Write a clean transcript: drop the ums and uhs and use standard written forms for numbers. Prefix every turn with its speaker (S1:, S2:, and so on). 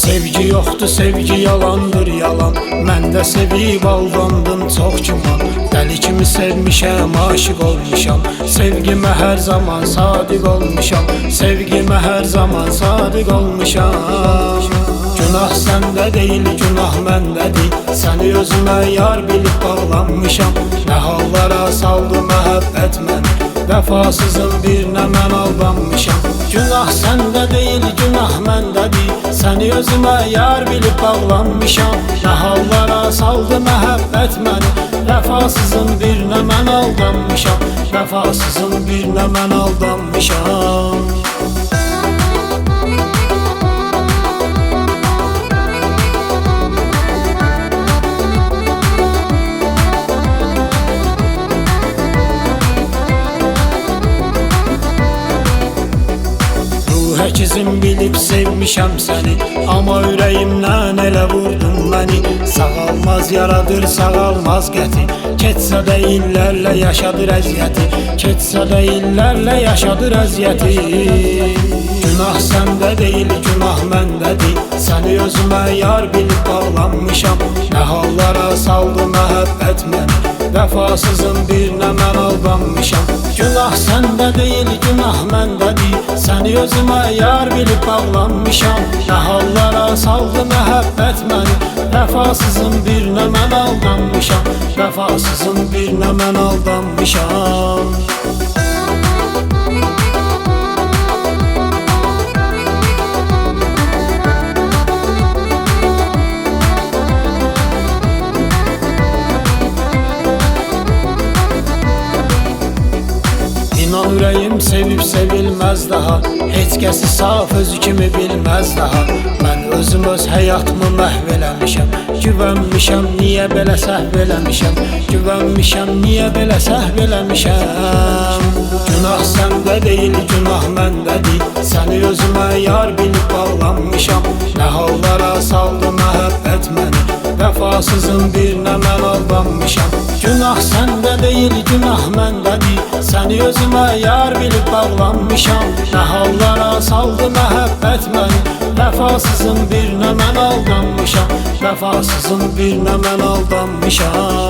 S1: Sevgi yoxdur, sevgi yalandır, yalan. Mən də sevib aldandım çox güman. Dəli kimi sevmişəm, aşık olmuşam. Sevgimə hər zaman sadiq olmuşam. Sevgimə hər zaman sadiq olmuşam. Günah səndə deyil, günah məndədir. Səni özümə yar bilib bağlanmışam. Nə hallara saldı məhəbbət məni. Vəfasızın birinə mən aldanmışam. Günah səndə deyil, günah məndədir. Səni özümə yar bilib bağlanmışam. Nə hallara saldı məhəbbət məni. Vəfasızın birinə mən aldanmışam. Vəfasızın birinə mən aldanmışam. Əkizim bilib sevmişəm səni. Amma ürəyimdən elə vurdun məni. Sağalmaz yaradır, sağalmaz qəti. Keçsə də illərlə yaşadır əziyyəti. Keçsə də illərlə yaşadır əziyyəti. Günah səndə deyil, günah məndədir. Səni özümə yar bilib bağlanmışam. Nə hallara saldı məhəbbət məni. Vəfasızın birinə mən aldanmışam. Günah səndə deyil, günah məndədir. Səni özümə yar bilib bağlanmışam. Nə hallara saldı məhəbbət məni. Vəfasızın birinə mən aldanmışam. Vəfasızın birinə mən aldanmışam. İnan ürəyim sevib sevilməz daha. Heç kəsi saf özü kimi bilməz daha. Mən özüm öz həyatımı məhv eləmişəm. Güvənmişəm, niyə belə səhv eləmişəm. Güvənmişəm, niyə belə səhv eləmişəm. Günah səndə deyil, günah məndədir. Səni özümə yar bilib bağlanmışam. Nə hallara saldı məhəbbət məni. Vəfasızın birinə mən aldanmışam. Günah səndə deyil, günah məndədir. Səni özümə yar bilib bağlanmışam. Nə hallara saldı məhəbbət məni. Vəfasızın birinə mən aldanmışam. Vəfasızın birinə mən aldanmışam.